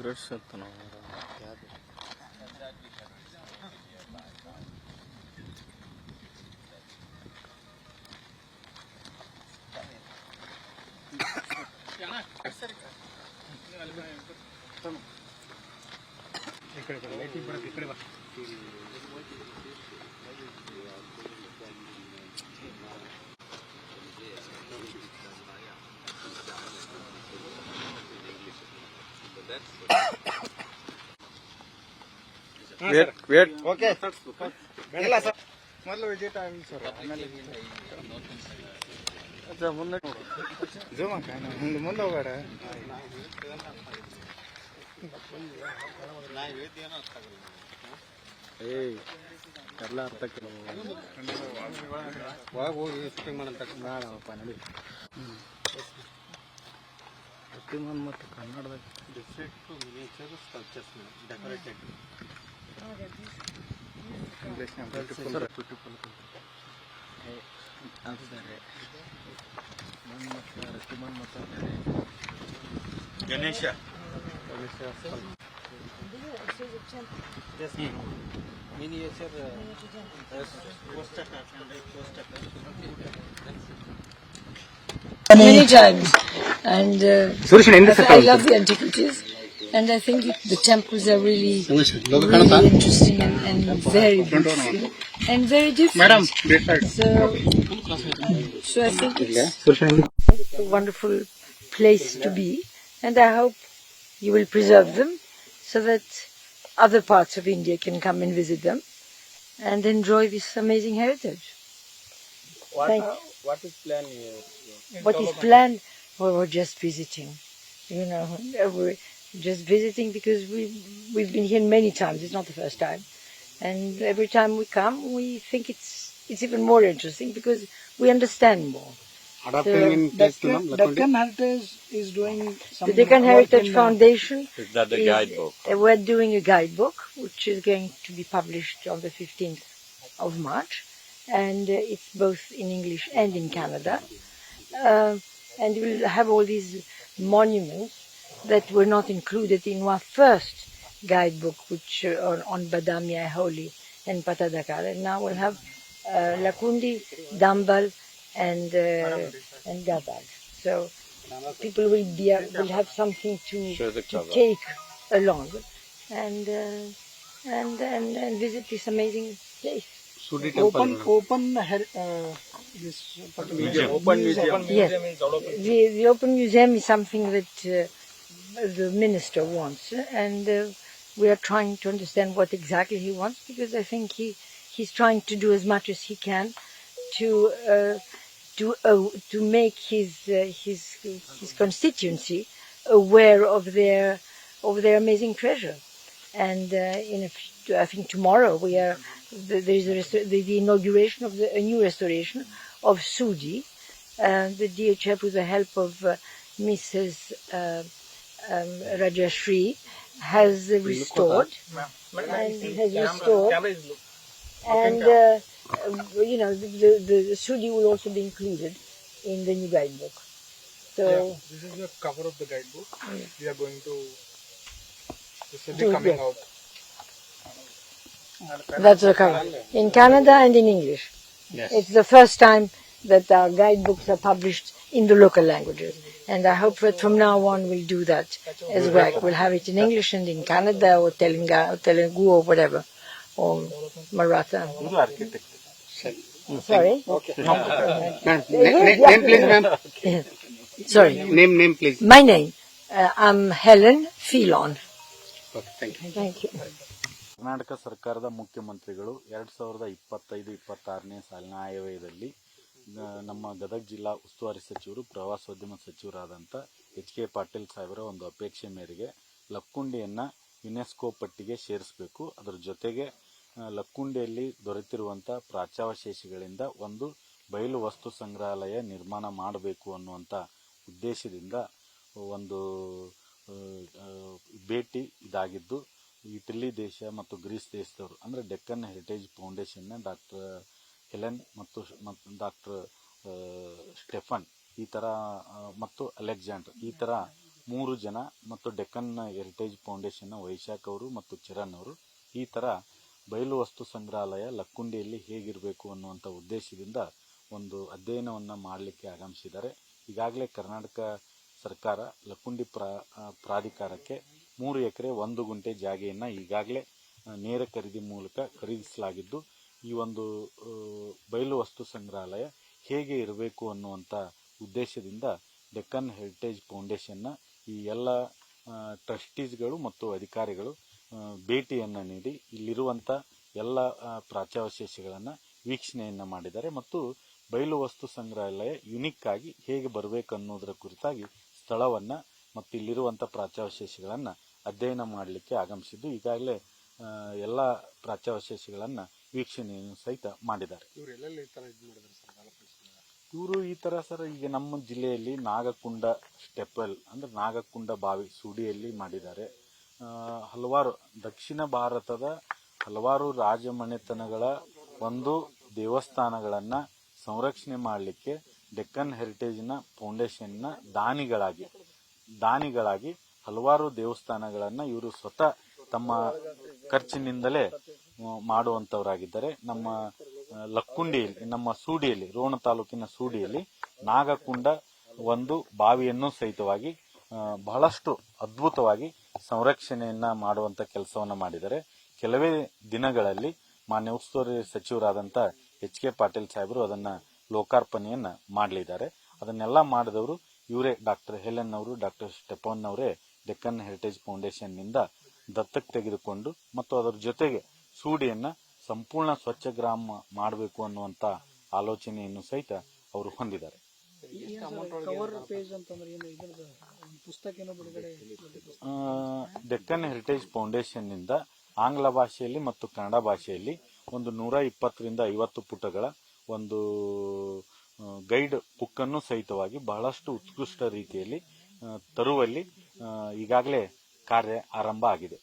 Brush ಅಂತ ನಾವು ಯಾವುದು ವೇಟ್ ಓಕೆ ಇಲ್ಲ ಸರ್ ಮೊದಲು ವಿಜಿಟ್ ಆಗಲಿ ಸರ್ ಆಮೇಲೆ ಮುಂದೆ ಜೂಮ್ ಹಿಂಗೆ ಮುಂದೆ ಹೋಗ್ಬೇಡ ಏಯ್ ಎಲ್ಲ ಅರ್ಥಕ್ಕಿಲ್ಲ ಒಳಗೆ ಹೋಗಿ ಶೂಟಿಂಗ್ ಮಾಡಂತ ಬೇಡಪ್ಪ ನಡಿ ಶೂಟಿಂಗ್ ಮತ್ತು ಕನ್ನಡದಾಗ ಡಿಫೆಕ್ಟ್ ಮಿನಿಯೇಚರ್ ಸ್ಕಲ್ಪ್ಚರ್ಸ್ ಡೆಕೋರೇಟೆಡ್ ಇಂಗ್ಲೀಷ್ನಾಗ ಬ್ಯೂಟಿಫುಲ್ ಅದು ಬೇರೆ ಮಣ್ಣು ಮತ್ತು ರಸ್ತೆ ಮಣ್ಣು ಮತ್ತು Ganesha miniature many times, and I love the antiquities, and I think the temples are really interesting and very beautiful and very different. So I think it's a wonderful place to be, and I hope you will preserve them so that other parts of India can come and visit them and enjoy this amazing heritage. What is plan here? What is planned? Well, we're just visiting. We're just visiting because we've been here many times. It's not the first time, and every time we come, we think it's even more interesting because we understand more. Deccan Heritage is doing some The Deccan Heritage Foundation Is that the guidebook? We're doing a guidebook which is going to be published on the 15th of March, and it's both in English and in Canada. And we'll have all these monuments that were not included in our first guidebook, which on Badami, Aiholi, and Patadakal. And now we'll have Lakundi, Dambal, and Gabag. So people will have something to take along and visit this amazing place. open this Museum. Open museum. Yes. The Open Museum is something that the minister wants, and we are trying to understand what exactly he wants, because I think he's trying to do as much as he can to make his constituency aware of their amazing treasure. And I think tomorrow there is the inauguration of a new restoration of Sudi. The DHF, with the help of Mrs. Rajashri, has restored. And the Sudi will also be included in the new guidebook. So this is the cover of the guidebook. We are going to this will Do be it, coming yes. out. that's the cover in Canada and in English. Yes. It's the first time that our guidebooks are published in the local languages, and I hope that from now on we'll do that as well. We'll have it in English and in Canada or Telugu or whatever, or Maratha. Sorry? Okay. Name please, ma'am. Sorry. Name please. My name. I'm Helen Phelan. Okay, thank you. Thank you. Karnataka ಸರ್ಕಾರದ ಮುಖ್ಯಮಂತ್ರಿಗಳು 2025-26ನೇ ಸಾಲಿನ ಆಯವ್ಯಯದಲ್ಲಿ ನಮ್ಮ ಗದಗ ಜಿಲ್ಲಾ ಉಸ್ತುವಾರಿ ಸಚಿವರು ಪ್ರವಾಸೋದ್ಯಮ ಸಚಿವರಾದಂಥ HK Patil ಸಾಹೇಬರ ಒಂದು ಅಪೇಕ್ಷೆ ಮೇರೆಗೆ ಲಕ್ಕುಂಡಿಯನ್ನು ಯುನೆಸ್ಕೋ ಪಟ್ಟಿಗೆ ಸೇರಿಸಬೇಕು. ಅದರ ಜೊತೆಗೆ ಲಕ್ಕುಂಡಿಯಲ್ಲಿ ದೊರೆತಿರುವಂಥ ಪ್ರಾಚ್ಯಾವಶೇಷಗಳಿಂದ ಒಂದು ಬಯಲು ವಸ್ತು ಸಂಗ್ರಹಾಲಯ ನಿರ್ಮಾಣ ಮಾಡಬೇಕು ಅನ್ನುವಂಥ ಉದ್ದೇಶದಿಂದ ಒಂದು ಭೇಟಿ ಇದಾಗಿದ್ದು, ಇಟಲಿ ದೇಶ ಮತ್ತು ಗ್ರೀಸ್ ದೇಶದವರು ಅಂದರೆ ಡೆಕ್ಕನ್ ಹೆರಿಟೇಜ್ ಫೌಂಡೇಶನ್ನ ಡಾಕ್ಟರ್ ಹೆಲೆನ್ ಮತ್ತು ಡಾಕ್ಟರ್ ಸ್ಟೆಫನ್ ಈ ಥರ ಮತ್ತು ಅಲೆಕ್ಸಾಂಡರ್ ಈ ಥರ 3 ಜನ ಮತ್ತು ಡೆಕ್ಕನ್ ಹೆರಿಟೇಜ್ ಫೌಂಡೇಶನ್ನ ವೈಶಾಖ್ ಅವರು ಮತ್ತು ಚಿರಣ್ ಅವರು ಈ ಥರ ಬಯಲು ವಸ್ತು ಸಂಗ್ರಹಾಲಯ ಲಕ್ಕುಂಡಿಯಲ್ಲಿ ಹೇಗಿರಬೇಕು ಅನ್ನುವಂಥ ಉದ್ದೇಶದಿಂದ ಒಂದು ಅಧ್ಯಯನವನ್ನು ಮಾಡಲಿಕ್ಕೆ ಆಗಮಿಸಿದ್ದಾರೆ. ಈಗಾಗಲೇ ಕರ್ನಾಟಕ ಸರ್ಕಾರ ಲಕ್ಕುಂಡಿ ಪ್ರಾಧಿಕಾರಕ್ಕೆ 3 ಎಕರೆ 1 ಗುಂಟೆ ಜಾಗೆಯನ್ನು ಈಗಾಗಲೇ ನೇರ ಖರೀದಿ ಮೂಲಕ ಖರೀದಿಸಲಾಗಿದ್ದು, ಈ ಒಂದು ಬಯಲು ವಸ್ತು ಸಂಗ್ರಹಾಲಯ ಹೇಗೆ ಇರಬೇಕು ಅನ್ನುವಂಥ ಉದ್ದೇಶದಿಂದ ಡೆಕ್ಕನ್ ಹೆರಿಟೇಜ್ ಫೌಂಡೇಶನ್ನ ಈ ಎಲ್ಲ ಟ್ರಸ್ಟೀಸ್ಗಳು ಮತ್ತು ಅಧಿಕಾರಿಗಳು ಭೇಟಿಯನ್ನು ನೀಡಿ ಇಲ್ಲಿರುವಂಥ ಎಲ್ಲ ಪ್ರಾಚ್ಯಾವಶೇಷಗಳನ್ನು ವೀಕ್ಷಣೆಯನ್ನು ಮಾಡಿದ್ದಾರೆ ಮತ್ತು ಬಯಲು ವಸ್ತು ಸಂಗ್ರಹಾಲಯ ಯುನಿಕ್ ಆಗಿ ಹೇಗೆ ಬರಬೇಕು ಅನ್ನೋದರ ಕುರಿತಾಗಿ ಸ್ಥಳವನ್ನು ಮತ್ತು ಇಲ್ಲಿರುವಂಥ ಪ್ರಾಚ್ಯಾವಶೇಷಗಳನ್ನು ಅಧ್ಯಯನ ಮಾಡಲಿಕ್ಕೆ ಆಗಮಿಸಿದ್ದು ಈಗಾಗಲೇ ಎಲ್ಲ ಪ್ರಾಚ್ಯಾವಶೇಷಗಳನ್ನು ವೀಕ್ಷಣೆಯನ್ನು ಸಹಿತ ಮಾಡಿದ್ದಾರೆ. ಇವರು ಈ ಥರ ಸರ್ ಈಗ ನಮ್ಮ ಜಿಲ್ಲೆಯಲ್ಲಿ ನಾಗಕುಂಡ ಸ್ಟೆಪಲ್ ಅಂದರೆ ನಾಗಕುಂಡ ಬಾವಿ ಸುಡಿಯಲ್ಲಿ ಮಾಡಿದ್ದಾರೆ. ಹಲವಾರು ದಕ್ಷಿಣ ಭಾರತದ ಹಲವಾರು ರಾಜಮನೆತನಗಳ ಒಂದು ದೇವಸ್ಥಾನಗಳನ್ನು ಸಂರಕ್ಷಣೆ ಮಾಡಲಿಕ್ಕೆ ಡೆಕ್ಕನ್ ಹೆರಿಟೇಜ್ನ ಫೌಂಡೇಶನ್ನ ದಾನಿಗಳಾಗಿ ಹಲವಾರು ದೇವಸ್ಥಾನಗಳನ್ನು ಇವರು ಸ್ವತಃ ತಮ್ಮ ಖರ್ಚಿನಿಂದಲೇ ಮಾಡುವಂಥವರಾಗಿದ್ದಾರೆ. ನಮ್ಮ ಲಕ್ಕುಂಡಿಯಲ್ಲಿ, ನಮ್ಮ ಸೂಡಿಯಲ್ಲಿ, ರೋಣ ತಾಲೂಕಿನ ಸೂಡಿಯಲ್ಲಿ ನಾಗಕುಂಡ ಒಂದು ಬಾವಿಯನ್ನು ಸಹಿತವಾಗಿ ಬಹಳಷ್ಟು ಅದ್ಭುತವಾಗಿ ಸಂರಕ್ಷಣೆಯನ್ನ ಮಾಡುವಂತ ಕೆಲಸವನ್ನು ಮಾಡಿದ್ದಾರೆ. ಕೆಲವೇ ದಿನಗಳಲ್ಲಿ ಮಾನ್ಯ ಉಸ್ತುವಾರಿ ಸಚಿವರಾದಂಥ ಎಚ್.ಕೆ. ಪಾಟೀಲ್ ಸಾಹೇಬರು ಅದನ್ನ ಲೋಕಾರ್ಪಣೆಯನ್ನ ಮಾಡಲಿದ್ದಾರೆ. ಅದನ್ನೆಲ್ಲ ಮಾಡಿದವರು ಇವರೇ, ಡಾಕ್ಟರ್ ಹೆಲೆನ್ ಅವರು, ಡಾಕ್ಟರ್ ಸ್ಟೆಫಾನ್ ಅವರೇ ಡೆಕ್ಕನ್ ಹೆರಿಟೇಜ್ ಫೌಂಡೇಶನ್ನಿಂದ ದತ್ತಕ್ಕೆ ತೆಗೆದುಕೊಂಡು ಮತ್ತು ಅದರ ಜೊತೆಗೆ ಸೂಡಿಯನ್ನ ಸಂಪೂರ್ಣ ಸ್ವಚ್ಛ ಗ್ರಾಮ ಮಾಡಬೇಕು ಅನ್ನುವಂತ ಆಲೋಚನೆಯನ್ನು ಸಹಿತ ಅವರು ಹೊಂದಿದ್ದಾರೆ. ಡೆಕ್ಕನ್ ಹೆರಿಟೇಜ್ ಫೌಂಡೇಶನ್ ನಿಂದ ಆಂಗ್ಲ ಭಾಷೆಯಲ್ಲಿ ಮತ್ತು ಕನ್ನಡ ಭಾಷೆಯಲ್ಲಿ ಒಂದು 120ರಿಂದ 50 ಪುಟಗಳ ಒಂದು ಗೈಡ್ ಬುಕ್ ಅನ್ನು ಸಹಿತವಾಗಿ ಬಹಳಷ್ಟು ಉತ್ಕೃಷ್ಟ ರೀತಿಯಲ್ಲಿ ತರುವಲ್ಲಿ ಈಗಾಗಲೇ ಕಾರ್ಯ ಆರಂಭ ಆಗಿದೆ.